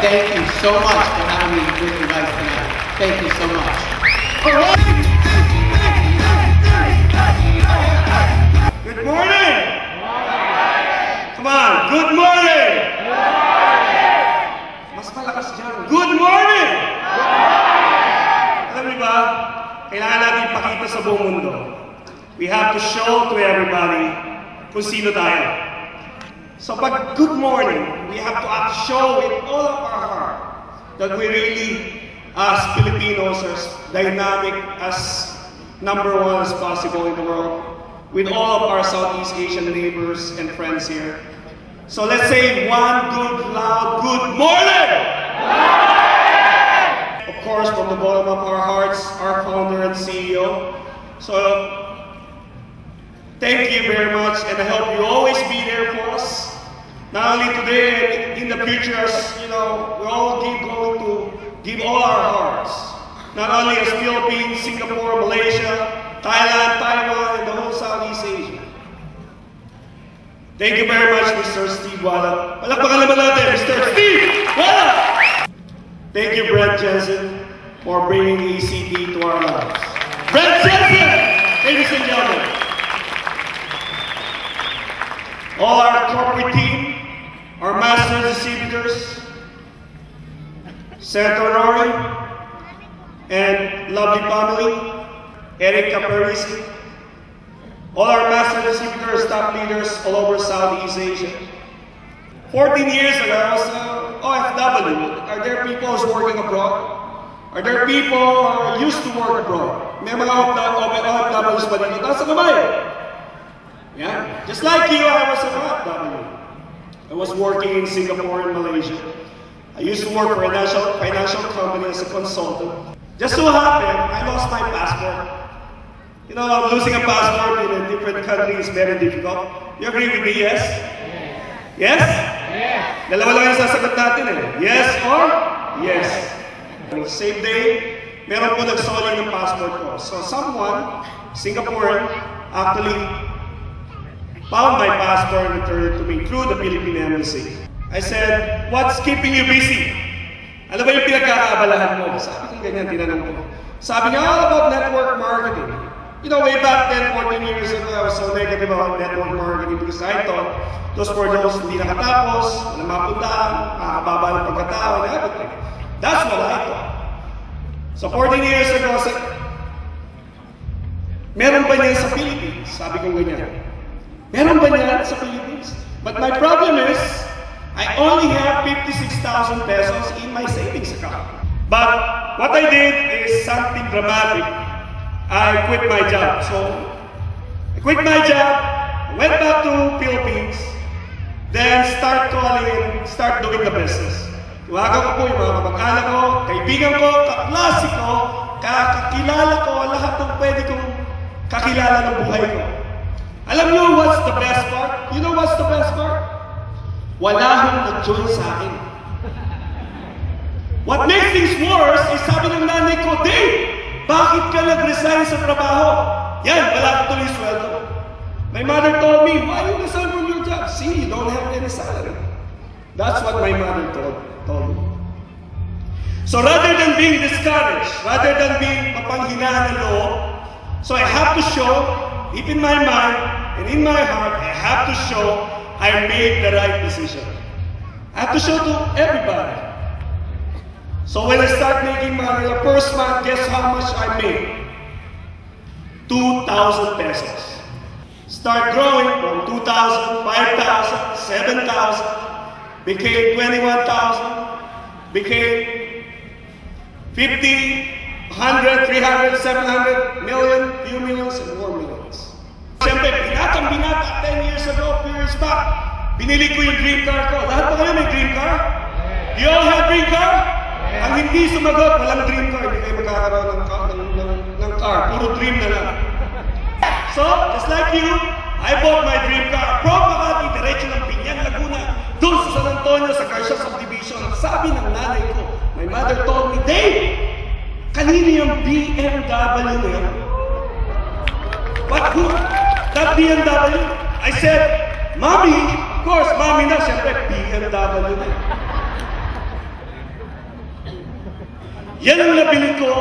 thank you so much for having me with you guys tonight. Thank you so much. All right. Good morning. Come on, good morning. Mas malakas dyan. Good morning. Alam niyo ba, kailangan natin ipakita sa buong mundo. We have to show to everybody kung sino tayo. So pag good morning, we have to show with all of our heart that we really, as Filipinos, as dynamic, as #1 as possible in the world, with all of our Southeast Asian neighbors and friends here. So let's say one good, loud, good morning! Of course, from the bottom of our hearts, our founder and CEO. So, thank you very much, and I hope you always be there for us. Not only today, and in the future, as you know, we're all going to give all our hearts. Not only as Philippines, Singapore, Malaysia, Thailand, Taiwan, and the whole Southeast Asia. Thank you very much, Mr. Steve Wala. Palakpakan naman natin, Mr. Steve Wala! Thank you, Brent Jensen, for bringing ACD to our lives. Brent Jensen, ladies and gentlemen. All our corporate team, our master distributors, Senator Rory, and lovely family, Eric Caparisi, all our master distributors, top leaders all over Southeast Asia. 14 years ago, I was OFW. Are there people who's working abroad? Are there people who used to work abroad? May mga OFWs pa dito. Nasa kamay. Yeah. Just like you, I was an OFW. I was working in Singapore and Malaysia. I used to work for a financial company as a consultant. Just so happened, I lost my passport. You know, losing a passport in a different country is very difficult. You agree with me, yes? Yes? Yes. Dalawa lang yung sasagot natin eh. Yes or? Yes. Same day, meron po nagsolling ng passport ko. So someone, Singaporean, actually found my passport and returned it to me through the Philippine Embassy. I said, what's keeping you busy? Ano ba yung pinagkakaabalahan mo? Sabi ko ganyan, tinanong ko. Sabi niya, all about network marketing. You know, way back then, 14 years ago, I was so negative about network marketing because I thought those for those hindi nakatapos, walang mapuntahan, makakababa ng pagkatao, and everything. That's what I thought. So 14 years ago, meron ba niyan sa Philippines? Sabi ko ganyan. Meron ba niyan sa Philippines? But my problem is, I only have 56,000 pesos in my savings account. But what I did is something dramatic. I quit my job. So, I quit my job, went back to Philippines, then start doing the business. Iwagan ko po yung mga kamag-anak ko, kaibigan ko, kaklase ko, kakilala ko, lahat ng pwede kong kakilala ng buhay ko. Alam niyo what's the best part? You know what's the best part? Wala akong nag-join sa akin. What makes things worse is sabi ng nanay ko, Dave, bakit ka nag-resign sa trabaho? Yan, wala ko tuloy sweldo. My mother told me, why you resign from your job? See, you don't have any salary. That's what my mother told me. So rather than being discouraged, rather than being mapanghinaan ng loob, so I have to show, deep in my mind and in my heart, I have to show I made the right decision. I have to show to everybody. So when I start making money, the first month, guess how much I made? 2,000 pesos. Start growing from 2,000, 5,000, 7,000, became 21,000, became 50, 100, 300, 700, million, few millions, and more millions. Siyempre, binata 10 years ago, few years back, binili ko yung dream car ko. Lahat ba kayo may dream car? You all have dream car? Ang hindi sumagot, walang dream car, hindi kayo magkakaroon ng car, puro dream na lang. So, just like you, I bought my dream car, from Makati, diretso ng Binyan, Laguna, doon sa San Antonio, sa Garcia Subdivision. Sabi ng nanay ko, my mother told me, Dave, kanino yung BMW na yan? What? Who? That BMW? I said, Mommy, of course, Mommy na, siyempre, BMW na. Yan ang nabili ko,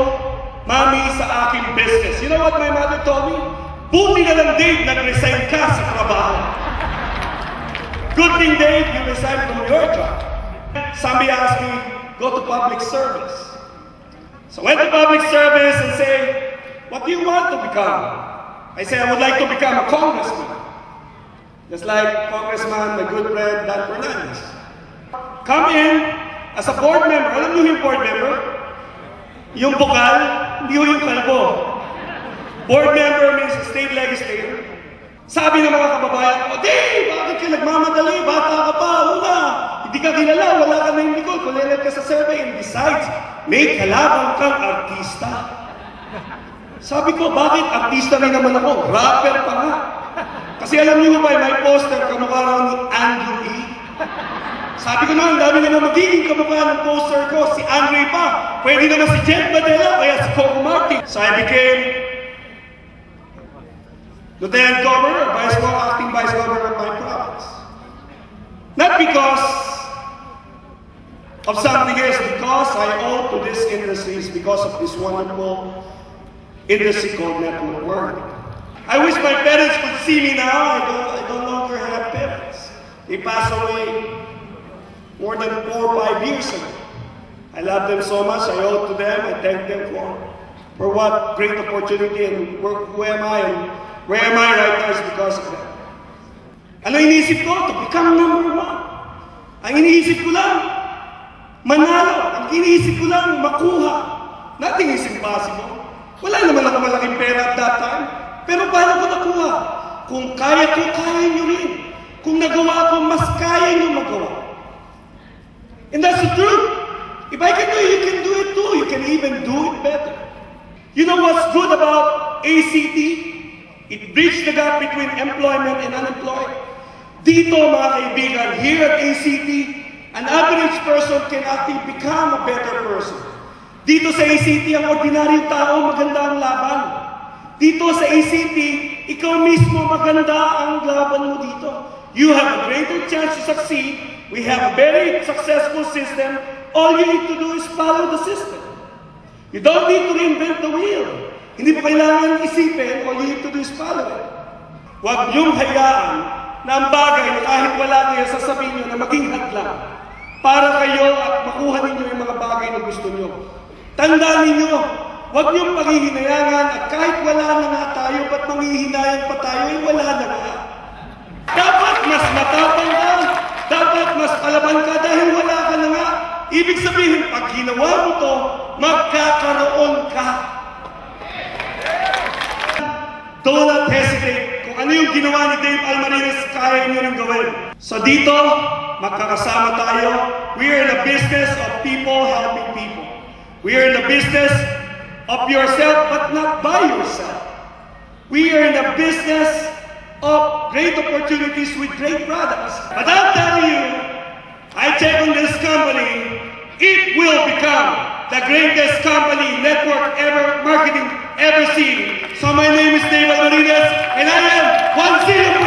Mami, sa aking business. You know what my mother told me? Buti na lang, Dave, nag-resign ka sa trabaho. Good thing, Dave, you resigned from your job. Somebody asked me, go to public service. So I went to public service and say, what do you want to become? I said, I would like to become a congressman. Just like Congressman, my good friend, Dan Fernandez. Come in as a board member. Alam niyo yung board member? Yung bukal, hindi yung kalbo. Board member means state legislator. Sabi ng mga kababayan ko, Dave, bakit ka nagmamadali? Bata ka pa, wala. Hindi ka kilala, wala ka na yung Nicole. Kulelet ka sa survey. And besides, may kalaban kang artista. Sabi ko, bakit artista rin naman ako? Rapper pa nga. Kasi alam niyo ba, may poster, kamukha raw ni Andrew E. Sabi ko naman, dami naman magiging kamukha ng poster ko. Si Andre pa. Pwede naman si Jet Madela, kaya si Coco Martin. So I became Lieutenant Governor, acting Vice Governor of my province. Not because of something else, because I owe to this industry, is because of this wonderful industry called network work. I wish my parents could see me now. I don't longer have parents. They passed away more than 4 or 5 years ago. I love them so much. I owe to them. I thank them for what great opportunity, and who am I and where am I right now is because of them. Ano iniisip ko? To become number 1. Ang iniisip ko lang, manalo. Ang iniisip ko lang, makuha. Nothing is impossible. Wala naman ako malaking pera at that time. Pero paano ko nakuha? Kung kaya ko, kaya nyo rin. Kung nagawa ko, mas kaya nyo magawa. And that's the truth. If I can do it, you can do it too. You can even do it better. You know what's good about ACT? It bridges the gap between employment and unemployed. Dito, mga kaibigan, here at ACT, an average person can actually become a better person. Dito sa ACT, ang ordinaryong tao, maganda ang laban. Dito sa ACT, ikaw mismo maganda ang laban mo dito. You have a greater chance to succeed. We have a very successful system. All you need to do is follow the system. You don't need to reinvent the wheel. Hindi mo kailangan isipin, all you need to do is follow it. Huwag niyong hayaan na ang bagay na kahit wala kayo, sasabihin niyo na maging hadlang para kayo at makuha ninyo yung mga bagay na gusto niyo. Tandaan ninyo, huwag niyong paghihinayangan at kahit wala na nga tayo, ba't manghihinayan pa tayo, eh wala na nga. Dapat mas matapang ka, dapat mas palaban ka dahil wala ka na nga. Ibig sabihin, pag ginawa mo to, magkakaroon ka. Do not hesitate. Kung ano yung ginawa ni Dave Almarines, kaya nyo rin gawin. So dito, magkakasama tayo. We are in the business of people helping people. We are in the business of yourself, but not by yourself. We are in the business of great opportunities with great products. But I'm telling you, I check on this company, it will become the greatest company network ever, marketing ever seen. So my name is Dave Almarines, and I am 10%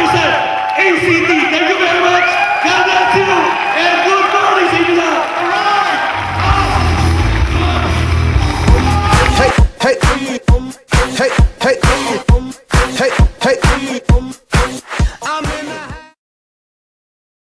ACT. Thank you very much. God bless.